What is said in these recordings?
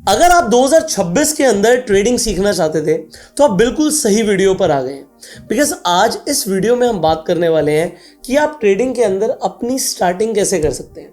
अगर आप 2026 के अंदर ट्रेडिंग सीखना चाहते थे तो आप बिल्कुल सही वीडियो पर आ गए हैं, बिकॉज आज इस वीडियो में हम बात करने वाले हैं कि आप ट्रेडिंग के अंदर अपनी स्टार्टिंग कैसे कर सकते हैं।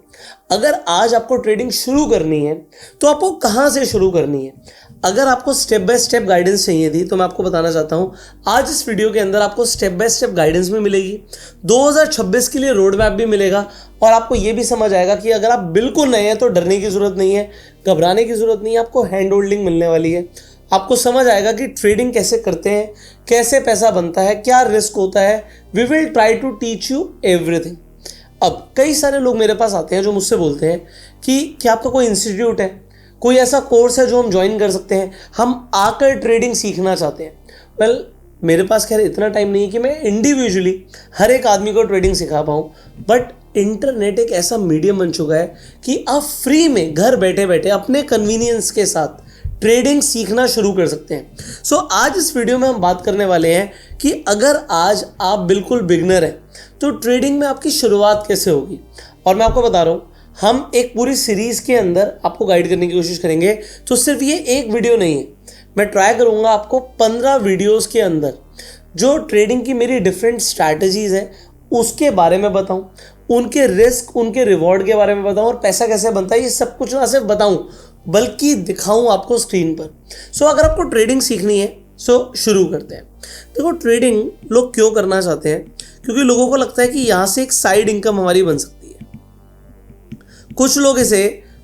अगर आज आपको ट्रेडिंग शुरू करनी है तो आपको कहां से शुरू करनी है। अगर आपको स्टेप बाय स्टेप गाइडेंस चाहिए थी तो मैं आपको बताना चाहता हूं, आज इस वीडियो के अंदर आपको स्टेप बाय स्टेप गाइडेंस भी मिलेगी, 2026 के लिए रोड मैप भी मिलेगा और आपको यह भी समझ आएगा कि अगर आप बिल्कुल नए हैं तो डरने की जरूरत नहीं है, घबराने की जरूरत नहीं है। आपको हैंड होल्डिंग मिलने वाली है, आपको समझ आएगा कि ट्रेडिंग कैसे करते हैं, कैसे पैसा बनता है, क्या रिस्क होता है। We will try to teach you everything. अब कई सारे लोग मेरे पास आते हैं जो मुझसे बोलते हैं कि क्या आपका कोई इंस्टीट्यूट है, कोई ऐसा कोर्स है जो हम ज्वाइन कर सकते हैं, हम आकर ट्रेडिंग सीखना चाहते हैं। वेल, मेरे पास खैर इतना टाइम नहीं है कि मैं इंडिविजुअली हर एक आदमी को ट्रेडिंग सिखा पाऊँ, बट इंटरनेट एक ऐसा मीडियम बन चुका है कि आप फ्री में घर बैठे बैठे अपने कन्वीनियंस के साथ ट्रेडिंग सीखना शुरू कर सकते हैं। सो आज इस वीडियो में हम बात करने वाले हैं कि अगर आज आप बिल्कुल बिगनर हैं तो ट्रेडिंग में आपकी शुरुआत कैसे होगी। और मैं आपको बता रहा हूँ, हम एक पूरी सीरीज के अंदर आपको गाइड करने की कोशिश करेंगे। तो सिर्फ ये एक वीडियो नहीं है, मैं ट्राई करूँगा आपको 15 वीडियोस के अंदर जो ट्रेडिंग की मेरी डिफरेंट स्ट्रैटेजीज हैं उसके बारे में बताऊं, उनके रिस्क, उनके रिवॉर्ड के बारे में बताऊं और पैसा कैसे बनता है, ये सब कुछ ना सिर्फ बताऊं बल्कि दिखाऊं आपको स्क्रीन पर। सो अगर आपको ट्रेडिंग सीखनी है सो शुरू करते हैं। देखो, ट्रेडिंग लोग क्यों करना चाहते हैं, क्योंकि लोगों को लगता है कि यहाँ से एक साइड इनकम हमारी बन सकती है। कुछ लोग इसे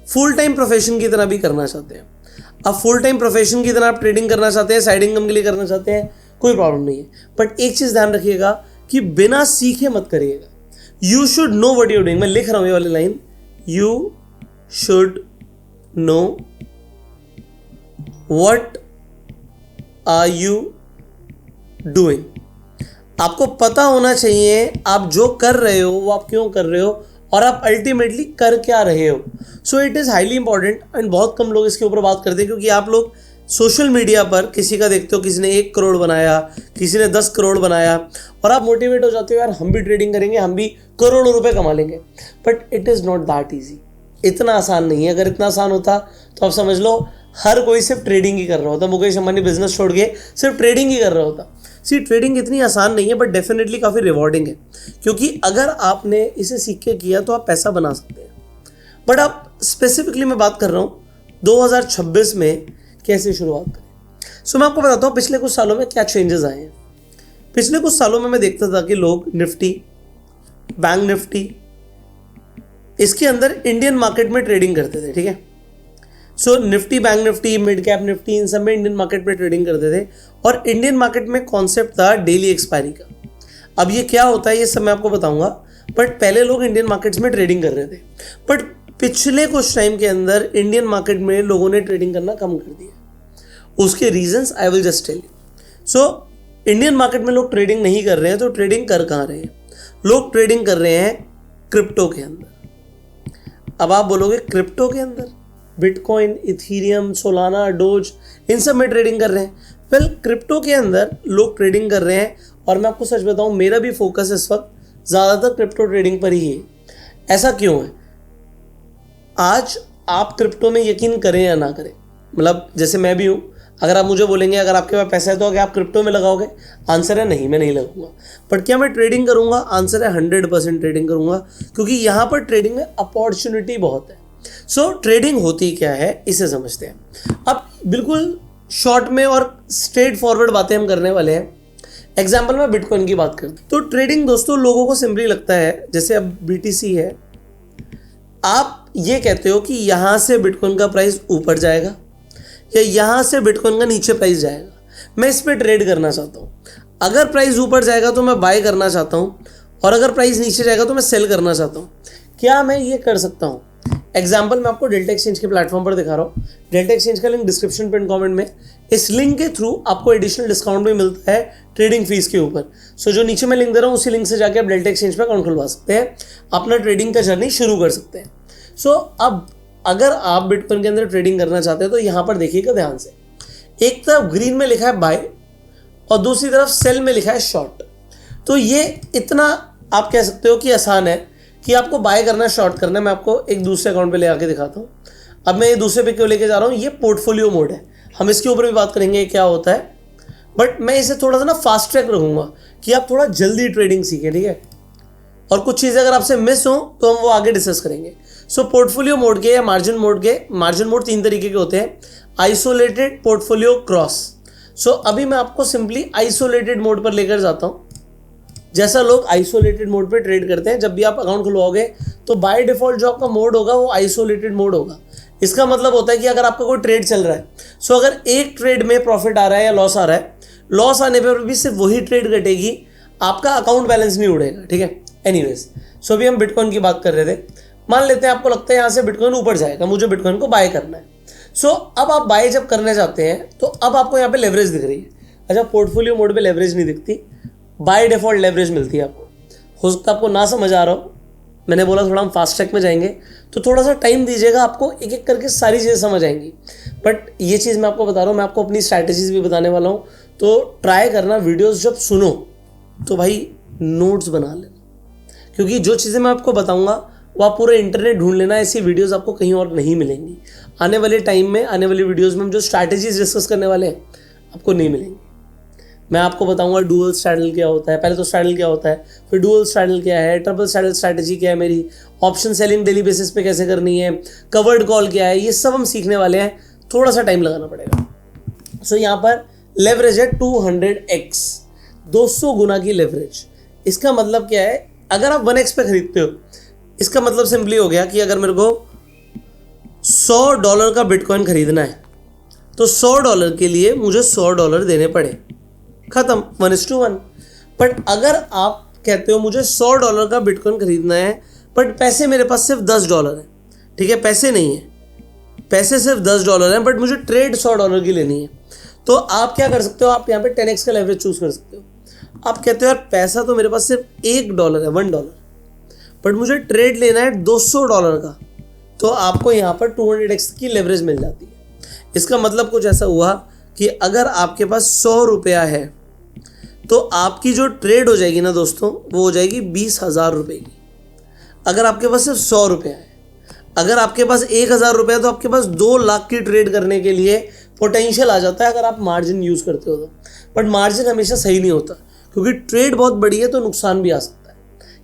फुल टाइम प्रोफेशन की तरह भी करना चाहते हैं। अब फुल टाइम प्रोफेशन की तरह आप ट्रेडिंग करना चाहते हैं, साइड इनकम के लिए करना चाहते हैं, कोई प्रॉब्लम नहीं है। बट एक चीज़ ध्यान रखिएगा कि बिना सीखे मत करिएगा। You should know what you doing. मैं लिख रहा हूं ये वाली line, you should know what are you doing. आपको पता होना चाहिए आप जो कर रहे हो वो आप क्यों कर रहे हो और आप अल्टीमेटली कर क्या रहे हो। So it is highly important and बहुत कम लोग इसके ऊपर बात करते हैं, क्योंकि आप लोग सोशल मीडिया पर किसी का देखते हो, किसी ने 1 करोड़ बनाया, किसी ने 10 करोड़ बनाया और आप मोटिवेट हो जाते हो, यार हम भी ट्रेडिंग करेंगे, हम भी करोड़ों रुपए कमा लेंगे। But it is not that easy. इतना आसान नहीं है। अगर इतना आसान होता तो आप समझ लो हर कोई सिर्फ ट्रेडिंग ही कर रहा होता। मुकेश अंबानी बिजनेस छोड़ के सिर्फ ट्रेडिंग ही कर रहा होता। सी, ट्रेडिंग इतनी आसान नहीं है बट डेफिनेटली काफ़ी रिवॉर्डिंग है, क्योंकि अगर आपने इसे सीख के किया तो आप पैसा बना सकते हैं। बट आप स्पेसिफिकली मैं बात कर रहा हूँ 2026 में कैसे शुरुआत करें। सो मैं आपको बताता हूँ पिछले कुछ सालों में क्या चेंजेस आए हैं। पिछले कुछ सालों में मैं देखता था कि लोग निफ्टी, बैंक निफ्टी, इसके अंदर इंडियन मार्केट में ट्रेडिंग करते थे। ठीक है, so Nifty, bank Nifty, mid cap Nifty, इन सब में इंडियन मार्केट में ट्रेडिंग करते थे और इंडियन मार्केट में कॉन्सेप्ट था डेली एक्सपायरी का। अब ये क्या होता है ये सब मैं आपको बताऊंगा, बट पहले लोग इंडियन मार्केट्स में ट्रेडिंग कर रहे थे। बट पिछले कुछ टाइम के अंदर इंडियन मार्केट में लोगों ने ट्रेडिंग करना कम कर दिया। उसके reasons I will just tell you. So Indian market में लोग ट्रेडिंग नहीं कर रहे हैं तो ट्रेडिंग कर कहाँ रहे हैं? लोग ट्रेडिंग कर रहे हैं क्रिप्टो के अंदर। अब आप बोलोगे क्रिप्टो के अंदर? बिटकॉइन, इथीरियम, सोलाना, डोज, इन सब में ट्रेडिंग कर रहे हैं। वेल, क्रिप्टो के अंदर लोग ट्रेडिंग कर रहे हैं और मैं आपको सच बताऊं, मेरा भी फोकस इस वक्त ज़्यादातर क्रिप्टो ट्रेडिंग पर ही है। ऐसा क्यों है? आज आप क्रिप्टो में यकीन करें या ना करें, मतलब जैसे मैं भी हूँ, अगर आप मुझे बोलेंगे अगर आपके पास पैसा है तो क्या आप क्रिप्टो में लगाओगे? आंसर है नहीं, मैं नहीं लगाऊंगा। बट क्या मैं ट्रेडिंग करूँगा? आंसर है 100% ट्रेडिंग करूँगा, क्योंकि यहाँ पर ट्रेडिंग में अपॉर्चुनिटी बहुत है। सो ट्रेडिंग होती क्या है इसे समझते हैं। अब बिल्कुल शॉर्ट में और स्ट्रेट फॉरवर्ड बातें हम करने वाले हैं। एग्जाम्पल में बिटकॉइन की बात करें तो ट्रेडिंग दोस्तों लोगों को सिंपली लगता है, जैसे अब BTC है, आप ये कहते हो कि यहाँ से बिटकॉइन का प्राइस ऊपर जाएगा या यहाँ से बिटकॉइन का नीचे प्राइस जाएगा, मैं इस पर ट्रेड करना चाहता हूँ। अगर प्राइस ऊपर जाएगा तो मैं बाय करना चाहता हूँ और अगर प्राइस नीचे जाएगा तो मैं सेल करना चाहता हूँ। क्या मैं ये कर सकता हूँ? एग्जाम्पल मैं आपको डेल्टा एक्सचेंज के प्लेटफॉर्म पर दिखा रहा हूँ। डेल्टा एक्सचेंज का लिंक डिस्क्रिप्शन पे कमेंट में, इस लिंक के थ्रू आपको एडिशनल डिस्काउंट भी मिलता है ट्रेडिंग फीस के ऊपर। सो जो नीचे मैं लिंक दे रहा हूँ उसी लिंक से जाके आप डेल्टा एक्सचेंज पे अकाउंट खुलवा सकते हैं, अपना ट्रेडिंग का जर्नी शुरू कर सकते हैं। सो अब अगर आप बिटकॉइन के अंदर ट्रेडिंग करना चाहते हैं तो यहाँ पर देखिएगा ध्यान से, एक तरफ ग्रीन में लिखा है बाय और दूसरी तरफ सेल में लिखा है शॉर्ट। तो ये इतना आप कह सकते हो कि आसान है कि आपको बाय करना, शॉर्ट करना। मैं आपको एक दूसरे अकाउंट पे ले आके दिखाता हूँ। अब मैं ये दूसरे पे क्यों लेके जा रहा हूँ, ये पोर्टफोलियो मोड है, हम इसके ऊपर भी बात करेंगे क्या होता है, बट मैं इसे थोड़ा सा ना फास्ट ट्रैक रखूँगा कि आप थोड़ा जल्दी ट्रेडिंग सीखें, ठीक है। और कुछ चीज़ें अगर आपसे मिस हो तो हम वो आगे डिस्कस करेंगे। सो पोर्टफोलियो मोड के या मार्जिन मोड 3 तरीके के होते हैं, आइसोलेटेड, पोर्टफोलियो, क्रॉस। सो अभी मैं आपको सिंपली आइसोलेटेड मोड पर लेकर जाता हूँ। जैसा लोग आइसोलेटेड मोड पे ट्रेड करते हैं, जब भी आप अकाउंट खुलवाओगे तो बाय डिफॉल्ट जो आपका मोड होगा वो आइसोलेटेड मोड होगा। इसका मतलब होता है कि अगर आपका कोई ट्रेड चल रहा है, सो अगर एक ट्रेड में प्रॉफिट आ रहा है या लॉस आ रहा है, लॉस आने पर भी सिर्फ वही ट्रेड घटेगी, आपका अकाउंट बैलेंस नहीं उड़ेगा, ठीक है। एनीवेज, सो अभी हम बिटकॉइन की बात कर रहे थे। मान लेते हैं आपको लगता है यहाँ से बिटकॉइन ऊपर जाएगा, मुझे बिटकॉइन को बाय करना है। सो अब आप बाय जब करने जाते हैं तो अब आपको यहाँ पे लेवरेज दिख रही है। अच्छा, पोर्टफोलियो मोड पे लेवरेज नहीं दिखती, बाय डिफॉल्ट लेवरेज मिलती है आपको। हो सकता है आपको ना समझ आ रहा हो, मैंने बोला थोड़ा हम फास्ट ट्रैक में जाएंगे तो थोड़ा सा टाइम दीजिएगा, आपको एक एक करके सारी चीज़ें समझ आएंगी। बट ये चीज़ मैं आपको बता रहा हूँ, मैं आपको अपनी स्ट्रैटेजीज भी बताने वाला हूँ, तो ट्राई करना वीडियोस जब सुनो तो भाई नोट्स बना लेना, क्योंकि जो चीज़ें मैं आपको बताऊँगा वो आप पूरे इंटरनेट ढूंढ लेना, ऐसी वीडियोस आपको कहीं और नहीं मिलेंगी। आने वाले टाइम में, आने वाली वीडियोस में हम जो स्ट्रैटेजीज डिस्कस करने वाले हैं आपको नहीं मिलेंगी। मैं आपको बताऊंगा डुअल स्ट्रैडल क्या होता है, पहले तो स्ट्रैडल क्या होता है, फिर डुअल स्ट्रैडल क्या है, ट्रिपल स्ट्रैडल स्ट्रैटेजी क्या है मेरी, ऑप्शन सेलिंग डेली बेसिस पे कैसे करनी है, कवर्ड कॉल क्या है, ये सब हम सीखने वाले हैं। थोड़ा सा टाइम लगाना पड़ेगा। सो यहाँ पर लेवरेज है 200x, 200 गुना की लेवरेज। इसका मतलब क्या है, अगर आप 1x पे खरीदते हो, इसका मतलब सिंपली हो गया कि अगर मेरे को $100 का बिटकॉइन खरीदना है तो $100 के लिए मुझे $100 देने पड़े, खत्म, 1:1। बट अगर आप कहते हो मुझे $100 का बिटकॉइन खरीदना है बट पैसे मेरे पास सिर्फ $10 है, ठीक है, पैसे नहीं है, पैसे सिर्फ $10 हैं, बट मुझे ट्रेड $100 की लेनी है, तो आप क्या कर सकते हो, आप यहाँ पे 10x का लेवरेज चूज कर सकते हो। आप कहते हो यार पैसा तो मेरे पास सिर्फ $1 है, $1, बट मुझे ट्रेड लेना है $200 का, तो आपको यहाँ पर 200x की लेवरेज मिल जाती है। इसका मतलब कुछ ऐसा हुआ कि अगर आपके पास ₹100 है तो आपकी जो ट्रेड हो जाएगी ना दोस्तों, वो हो जाएगी 20,000 रुपये की। अगर आपके पास सिर्फ ₹100 है, अगर आपके पास 1,000 रुपये है तो आपके पास 2 लाख की ट्रेड करने के लिए पोटेंशियल आ जाता है, अगर आप मार्जिन यूज़ करते हो तो। बट मार्जिन हमेशा सही नहीं होता, क्योंकि ट्रेड बहुत बड़ी है तो नुकसान भी आ सकता है,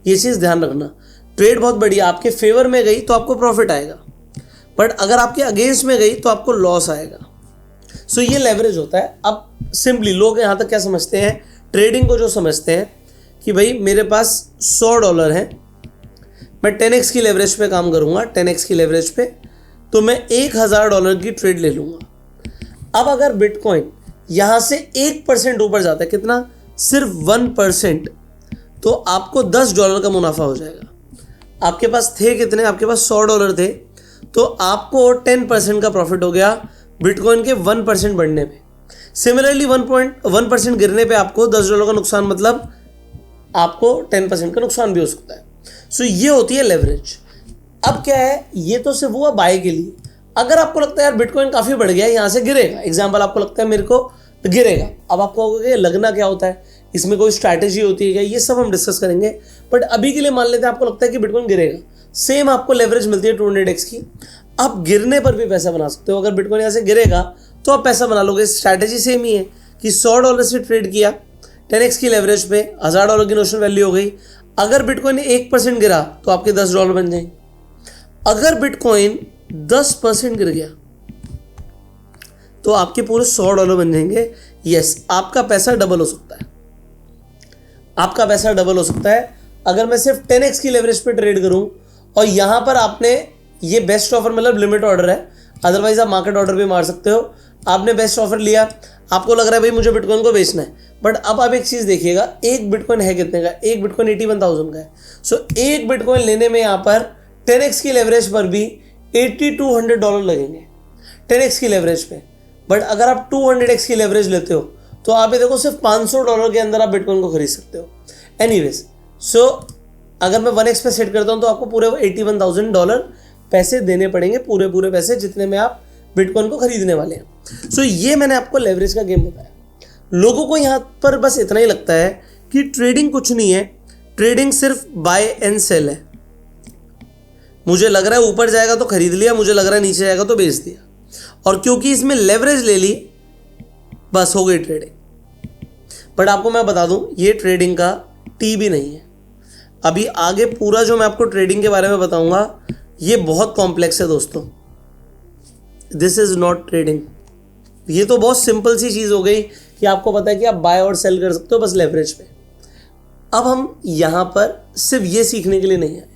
ये चीज़ ध्यान रखना। ट्रेड बहुत बड़ी है, आपके फेवर में गई तो आपको प्रॉफिट आएगा, बट अगर आपके अगेंस्ट में गई तो आपको लॉस आएगा। सो ये लेवरेज होता है। अब सिंपली लोग यहाँ तक क्या समझते हैं, ट्रेडिंग को जो समझते हैं कि भाई मेरे पास $100 है, मैं 10x की लेवरेज पे काम करूँगा, 10x की लेवरेज पे, तो मैं $1,000 की ट्रेड ले लूँगा। अब अगर बिटकॉइन यहाँ से 1% ऊपर जाता है, कितना, सिर्फ 1%, तो आपको $10 का मुनाफा हो जाएगा। आपके पास थे कितने, आपके पास $100 थे, तो आपको 10% का प्रॉफिट हो गया बिटकॉइन के 1% बढ़ने पे। सिमिलरली 1% गिरने पे आपको $10 का नुकसान, मतलब आपको 10% का नुकसान भी हो सकता है। सो ये होती है लेवरेज। अब क्या है, ये तो सिर्फ हुआ बाय के लिए। अगर आपको लगता है यार बिटकॉइन काफ़ी बढ़ गया है, यहाँ से गिरेगा, एग्जाम्पल आपको लगता है मेरे को तो गिरेगा, अब आपको होगा लगना क्या होता है, इसमें कोई स्ट्रैटेजी होती है क्या, ये सब हम डिस्कस करेंगे। बट अभी के लिए मान लेते हैं आपको लगता है कि बिटकॉइन गिरेगा, सेम आपको लेवरेज मिलती है 200x की, आप गिरने पर भी पैसा बना सकते हो। अगर बिटकॉइन यहाँ से गिरेगा तो आप पैसा बना लोगे, स्ट्रैटेजी सेम ही है कि $100 से ट्रेड किया, 10x की लेवरेज पे $1,000 की नोशनल वैल्यू हो गई। अगर बिटकॉइन 1% गिरा तो आपके $10 बन जाएंगे। अगर बिटकॉइन 10% गिर गया तो आपके पूरे $100 बन जाएंगे। यस, आपका पैसा डबल हो सकता है, आपका पैसा डबल हो सकता है अगर मैं सिर्फ 10x की लेवरेज पे ट्रेड करूं। और यहां पर आपने ये बेस्ट ऑफर मतलब लिमिट ऑर्डर है, अदरवाइज आप मार्केट ऑर्डर भी मार सकते हो। आपने बेस्ट ऑफर लिया, आपको लग रहा है भाई मुझे बिटकॉइन को बेचना है, बट अब आप एक चीज़ देखिएगा, एक बिटकॉइन है कितने का, एक बिटकॉइन 81,000 का है। सो एक बिटकॉइन लेने में यहाँ पर 10x की लेवरेज पर भी $8,200 लगेंगे 10x की लेवरेज पे। बट अगर आप 200x की लेवरेज लेते हो तो आप ये देखो सिर्फ $500 के अंदर आप बिटकॉइन को खरीद सकते हो। एनीवेज, सो अगर मैं 1x पे सेट करता हूँ तो आपको पूरे $81,000 पैसे देने पड़ेंगे, पूरे पैसे जितने में आप बिटकॉइन को खरीदने वाले हैं। सो ये मैंने आपको लेवरेज का गेम बताया। लोगों को यहाँ पर बस इतना ही लगता है कि ट्रेडिंग कुछ नहीं है, ट्रेडिंग सिर्फ बाय एंड सेल है। मुझे लग रहा है ऊपर जाएगा तो खरीद लिया, मुझे लग रहा है नीचे जाएगा तो बेच दिया, और क्योंकि इसमें लेवरेज ले ली, बस हो गई ट्रेडिंग। बट आपको मैं बता दूं, ये ट्रेडिंग का टी भी नहीं है। अभी आगे पूरा जो मैं आपको ट्रेडिंग के बारे में बताऊंगा ये बहुत कॉम्प्लेक्स है दोस्तों। This is not trading. ये तो बहुत सिंपल सी चीज़ हो गई कि आपको पता है कि आप बाय और सेल कर सकते हो बस लेवरेज पे। अब हम यहाँ पर सिर्फ ये सीखने के लिए नहीं आए।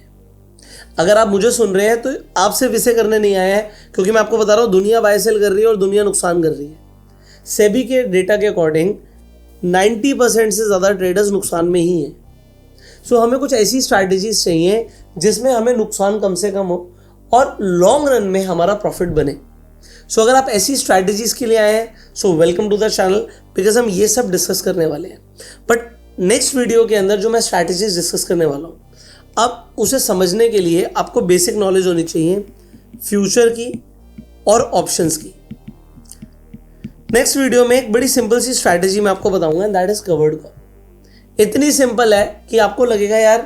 अगर आप मुझे सुन रहे हैं तो आप सिर्फ इसे करने नहीं आए हैं, क्योंकि मैं आपको बता रहा हूँ दुनिया बाय सेल कर रही है और दुनिया नुकसान कर रही है। सेबी के डेटा के अकॉर्डिंग 90% से ज़्यादा ट्रेडर्स नुकसान में ही हैं। सो हमें कुछ ऐसी स्ट्रैटेजीज चाहिए जिसमें हमें नुकसान कम से कम हो और लॉन्ग रन में हमारा प्रॉफिट बने। सो अगर आप ऐसी स्ट्रैटेजीज के लिए आए हैं, so welcome to the channel, because हम ये सब डिस्कस करने वाले हैं। बट नेक्स्ट वीडियो के अंदर जो मैं स्ट्रैटेजीज डिस्कस करने वाला हूँ, अब उसे समझने के लिए आपको बेसिक नॉलेज होनी चाहिए फ्यूचर की और ऑप्शंस की। नेक्स्ट वीडियो में एक बड़ी सिंपल सी स्ट्रैटेजी मैं आपको बताऊंगा, दैट इज कवर्ड कॉल। इतनी सिंपल है कि आपको लगेगा यार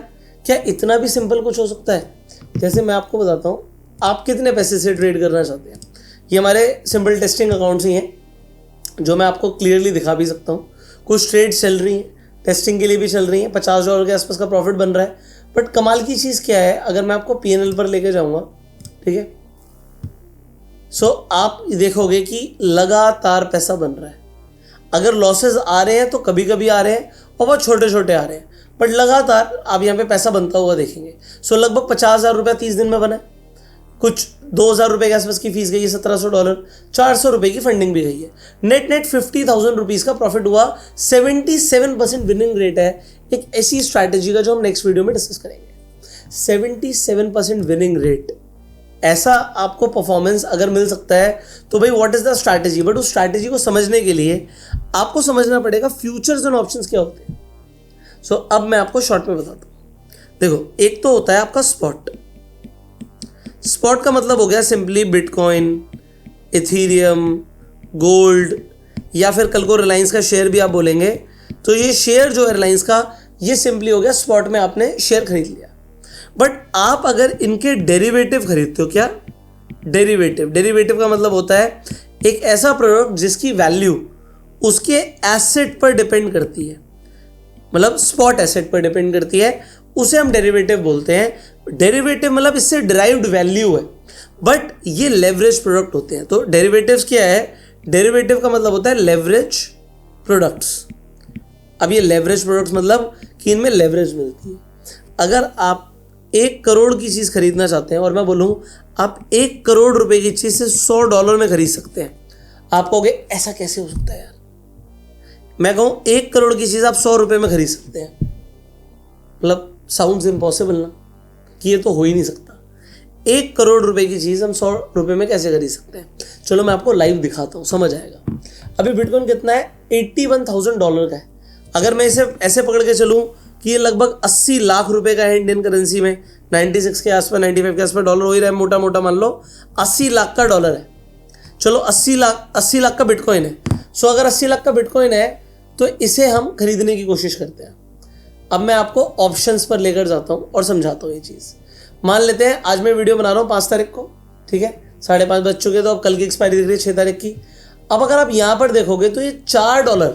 क्या इतना भी सिंपल कुछ हो सकता है। जैसे मैं आपको बताता हूँ, आप कितने पैसे से ट्रेड करना चाहते हैं। ये हमारे सिंपल टेस्टिंग अकाउंट्स ही हैं जो मैं आपको क्लियरली दिखा भी सकता हूँ। कुछ ट्रेड चल रही हैं, टेस्टिंग के लिए भी चल रही हैं, $50 के आसपास का प्रॉफिट बन रहा है। बट कमाल की चीज़ क्या है, अगर मैं आपको PNL पर लेके जाऊँगा, ठीक है, सो आप देखोगे कि लगातार पैसा बन रहा है। अगर लॉसेस आ रहे हैं तो कभी कभी आ रहे हैं और बहुत छोटे छोटे आ रहे हैं, बट लगातार आप यहाँ पे पैसा बनता हुआ देखेंगे। सो लगभग 50,000 रुपया 30 दिन में बना है। कुछ 2,000 रुपये के आसपास की फीस गई है, $1,700, 400 रुपये की फंडिंग भी गई है। नेट 50,000 रुपीज़ का प्रॉफिट हुआ। 77% विनिंग रेट है एक ऐसी स्ट्रैटेजी का जो हम नेक्स्ट वीडियो में डिस्कस करेंगे। 77% विनिंग रेट, ऐसा आपको परफॉर्मेंस अगर मिल सकता है तो भाई what is the strategy. But उस स्ट्रैटेजी को समझने के लिए आपको समझना पड़ेगा फ्यूचर्स एंड ऑप्शंस क्या होते हैं। सो अब मैं आपको शॉर्ट में बताता हूँ। देखो, एक तो होता है आपका स्पॉट। स्पॉट का मतलब हो गया सिंपली बिटकॉइन, इथीरियम, गोल्ड, या फिर कल को रिलायंस का शेयर भी आप बोलेंगे तो ये शेयर जो है रिलायंस का, ये सिंपली हो गया स्पॉट में आपने शेयर खरीद लिया। बट आप अगर इनके डेरिवेटिव खरीदते हो, क्या डेरिवेटिव का मतलब होता है एक ऐसा प्रोडक्ट जिसकी वैल्यू उसके एसेट पर डिपेंड करती है, मतलब स्पॉट एसेट पर डिपेंड करती है, उसे हम डेरिवेटिव बोलते हैं। डेरिवेटिव मतलब इससे डिराइव्ड वैल्यू है, बट ये लेवरेज प्रोडक्ट होते हैं। तो डेरिवेटिव्स क्या है, डेरिवेटिव का मतलब होता है लेवरेज प्रोडक्ट्स। अब ये लेवरेज प्रोडक्ट्स मतलब कि इनमें लेवरेज मिलती है। अगर आप 1 करोड़ की चीज़ खरीदना चाहते हैं और मैं बोलूँ आप 1 करोड़ रुपए की चीज़ से $100 में खरीद सकते हैं, आप कहोगे ऐसा कैसे हो सकता है यार। मैं कहूँ 1 करोड़ की चीज़ आप 100 रुपये में खरीद सकते हैं, मतलब साउंड्स इम्पॉसिबल ना, कि ये तो हो ही नहीं सकता। 1 करोड़ रुपए की चीज़ हम 100 रुपये में कैसे खरीद सकते हैं। चलो मैं आपको लाइव दिखाता हूँ, समझ आएगा। अभी बिटकॉइन कितना है, $81,000 का है। अगर मैं इसे ऐसे पकड़ के चलूँ कि ये लगभग 80 लाख रुपए का है इंडियन करेंसी में, 96 के आसपास 95 के आसपास डॉलर हो ही रहा है, मोटा मोटा मान लो 80 लाख का डॉलर है। चलो 80 लाख का बिटकॉइन है। सो अगर 80 लाख का बिटकॉइन है तो इसे हम खरीदने की कोशिश करते हैं। अब मैं आपको ऑप्शंस पर लेकर जाता हूँ और समझाता हूँ ये चीज़। मान लेते हैं आज मैं वीडियो बना रहा हूँ 5 तारीख को, ठीक है, 5:30 बज चुके, तो अब कल की एक्सपायरी दिख रही है 6 तारीख की। अब अगर आप यहाँ पर देखोगे तो ये $4,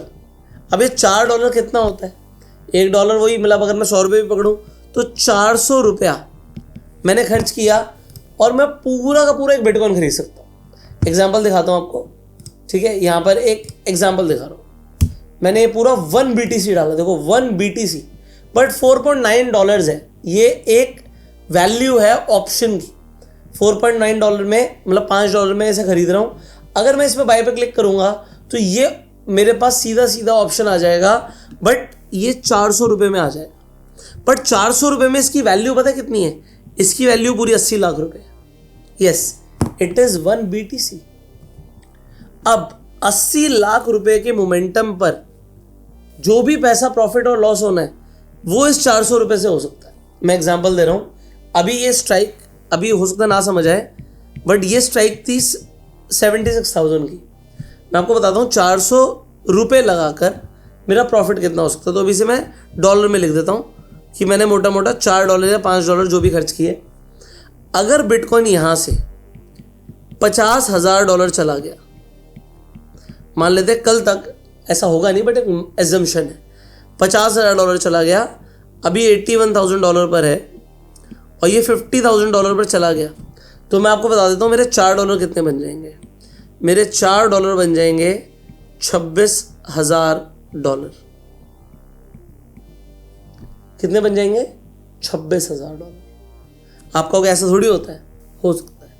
अब ये $4 कितना होता है, $1 वही, मतलब अगर मैं 100 रुपये भी पकड़ूँ तो 400 रुपया मैंने खर्च किया और मैं पूरा का पूरा एक बिटकॉइन खरीद सकता हूँ। एग्जाम्पल दिखाता हूँ आपको, ठीक है, यहाँ पर एक एग्जाम्पल दिखा रहा हूँ। मैंने ये पूरा 1 BTC डाला, देखो 1 BTC, बट $4.9 है। ये एक वैल्यू है ऑप्शन की। $4.9 में, मतलब $5 में इसे खरीद रहा हूँ। अगर मैं इस पर बाय पे क्लिक करूँगा तो ये मेरे पास सीधा सीधा ऑप्शन आ जाएगा, बट ये 400 रुपये में आ जाएगा। बट 400 रुपये में इसकी वैल्यू पता है कितनी है, इसकी वैल्यू पूरी 80 लाख रुपये है। Yes, it is 1 BTC। अब 80 लाख रुपए के मोमेंटम पर जो भी पैसा प्रॉफिट और लॉस होना है वो इस 400 रुपये से हो सकता है। मैं एग्जांपल दे रहा हूँ। अभी ये स्ट्राइक, अभी हो सकता ना समझ आए, बट ये स्ट्राइक थी 76,000 की। मैं आपको बताता हूँ 400 रुपये लगाकर मेरा प्रॉफिट कितना हो सकता है। तो अभी से मैं डॉलर में लिख देता हूँ कि मैंने मोटा मोटा $4 या $5 जो भी खर्च किए। अगर बिटकॉइन यहां से $50,000 चला गया, मान लेते हैं कल तक, ऐसा होगा नहीं बट एक एजम्पशन है, $50,000 चला गया, अभी $81,000 पर है और ये $50,000 पर चला गया, तो मैं आपको बता देता हूँ मेरे $4 कितने बन जाएंगे। मेरे $4 बन जाएंगे $26,000। कितने बन जाएंगे? $26,000। आप कहोगे ऐसा थोड़ी होता है, हो सकता है,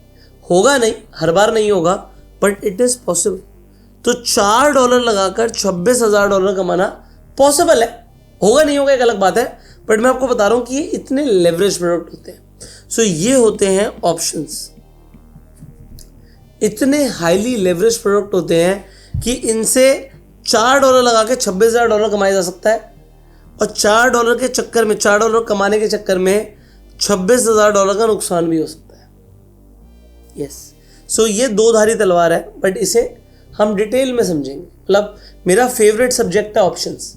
होगा नहीं, हर बार नहीं होगा, बट इट इज पॉसिबल। तो $4 लगाकर $26,000 कमाना पॉसिबल है। होगा नहीं होगा एक अलग बात है, बट मैं आपको बता रहा हूं कि ये इतने लेवरेज प्रोडक्ट होते हैं। सो ये होते हैं ऑप्शंस, इतने हाईली लेवरेज प्रोडक्ट होते हैं कि इनसे $4 लगा के $26,000 कमाया जा सकता है, और $4 के चक्कर में, $4 कमाने के चक्कर में $26,000 का नुकसान भी हो सकता है। यस, सो ये दो धारी तलवार है, बट इसे हम डिटेल में समझेंगे। मतलब मेरा फेवरेट सब्जेक्ट है ऑप्शंस,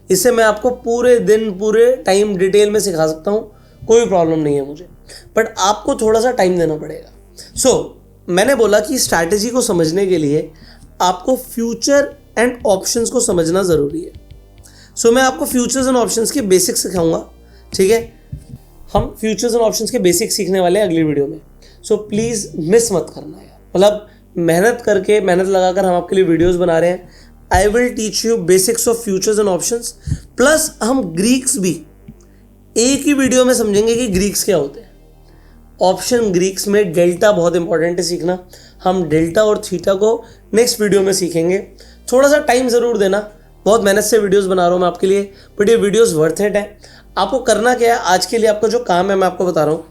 इसे मैं आपको पूरे दिन पूरे टाइम डिटेल में सिखा सकता हूँ, कोई प्रॉब्लम नहीं है मुझे, बट आपको थोड़ा सा टाइम देना पड़ेगा। सो मैंने बोला कि स्ट्रैटेजी को समझने के लिए आपको फ्यूचर एंड ऑप्शंस को समझना ज़रूरी है। सो मैं आपको फ्यूचर्स एंड ऑप्शंस के बेसिक्स सिखाऊंगा, ठीक है। हम फ्यूचर्स एंड ऑप्शंस के बेसिक्स सीखने वाले हैं अगली वीडियो में, सो प्लीज़ मिस मत करना यार। मतलब मेहनत लगाकर हम आपके लिए वीडियोस बना रहे हैं। I will teach you basics of futures and options, plus हम ग्रीक्स भी एक ही वीडियो में समझेंगे कि ग्रीक्स क्या होते हैं। ऑप्शन ग्रीक्स में डेल्टा बहुत इंपॉर्टेंट है सीखना, हम डेल्टा और थीटा को नेक्स्ट वीडियो में सीखेंगे। थोड़ा सा टाइम ज़रूर देना, बहुत मेहनत से वीडियोस बना रहा हूँ मैं आपके लिए, बट ये वीडियोस वर्थ इट है। आपको करना क्या है, आज के लिए आपका जो काम है मैं आपको बता रहा हूँ,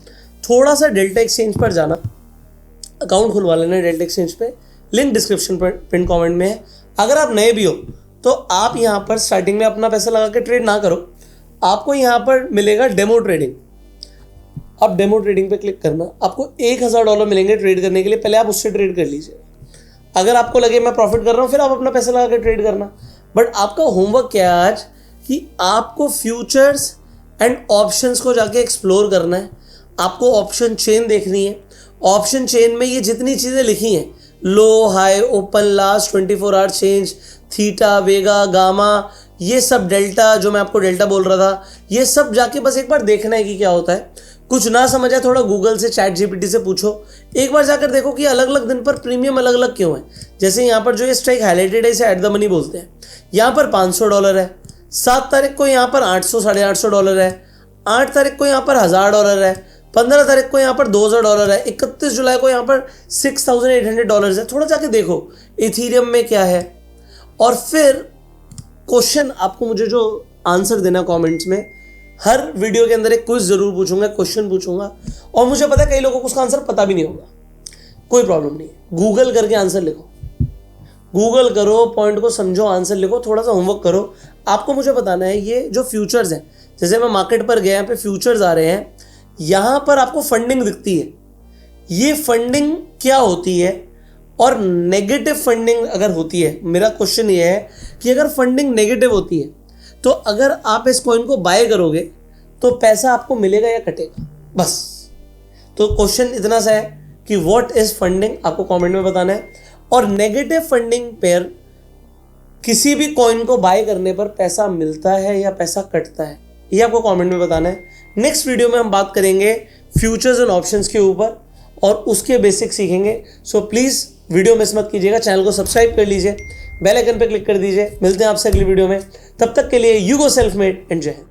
थोड़ा सा डेल्टा एक्सचेंज पर जाना, अकाउंट खुलवा लेना डेल्टा एक्सचेंज पे, लिंक डिस्क्रिप्शन पर पिन कमेंट में है। अगर आप नए भी हो तो आप यहाँ पर स्टार्टिंग में अपना पैसा लगा के ट्रेड ना करो, आपको यहाँ पर मिलेगा डेमो ट्रेडिंग। आप डेमो ट्रेडिंग पे क्लिक करना, आपको $1,000 मिलेंगे ट्रेड करने के लिए, पहले आप उससे ट्रेड कर लीजिए। अगर आपको लगे मैं प्रॉफिट कर रहा हूँ, फिर आप अपना पैसा लगा के ट्रेड करना। बट आपका होमवर्क क्या है आज, कि आपको फ्यूचर्स एंड ऑप्शंस को जाके एक्सप्लोर करना है। आपको ऑप्शन चेन देखनी है। ऑप्शन चेन में ये जितनी चीज़ें लिखी हैं, low, high, open, last, 24 hour change, theta, vega, gamma, ये सब डेल्टा, जो मैं आपको डेल्टा बोल रहा था, ये सब जाके बस एक बार देखना है कि क्या होता है। कुछ ना समझ आए, थोड़ा गूगल से, चैट जीपीटी से पूछो, एक बार जाकर देखो कि अलग अलग दिन पर प्रीमियम अलग अलग क्यों है। जैसे यहाँ पर जो ये स्ट्राइक हाईलाइटेड है, इसे एट द मनी बोलते हैं। यहाँ पर $500 है, 7 तारीख को यहाँ पर $800 $850 है, 8 तारीख को यहाँ पर $1,000 है, 15 तारीख को यहाँ पर $2,000 है, 31 जुलाई को यहाँ पर $6,800 है। थोड़ा जाके देखो इथीरियम में क्या है, और फिर क्वेश्चन आपको मुझे जो आंसर देना कमेंट्स में, हर वीडियो के अंदर एक क्विज जरूर पूछूंगा, क्वेश्चन पूछूंगा, और मुझे पता है कई लोगों को उसका आंसर पता भी नहीं होगा, कोई प्रॉब्लम नहीं है। गूगल करके आंसर लिखो, गूगल करो, पॉइंट को समझो, आंसर लिखो, थोड़ा सा होमवर्क करो। आपको मुझे बताना है ये जो फ्यूचर्स हैं, जैसे मैं मार्केट पर गया, यहाँ पे फ्यूचर्स आ रहे हैं, यहाँ पर आपको फंडिंग दिखती है, ये फंडिंग क्या होती है, और नेगेटिव फंडिंग अगर होती है, मेरा क्वेश्चन ये है कि अगर फंडिंग नेगेटिव होती है तो अगर आप इस कॉइन को बाय करोगे तो पैसा आपको मिलेगा या कटेगा, बस। तो क्वेश्चन इतना सा है कि व्हाट इज फंडिंग, आपको कमेंट में बताना है। और नेगेटिव फंडिंग पेयर, किसी भी कॉइन को बाय करने पर पैसा मिलता है या पैसा कटता है, ये आपको कमेंट में बताना है। नेक्स्ट वीडियो में हम बात करेंगे फ्यूचर्स एंड ऑप्शंस के ऊपर और उसके बेसिक सीखेंगे। सो प्लीज़ वीडियो मिस मत कीजिएगा, चैनल को सब्सक्राइब कर लीजिए, बेल आइकन पर क्लिक कर दीजिए। मिलते हैं आपसे अगली वीडियो में, तब तक के लिए you go self made and जय हिंद।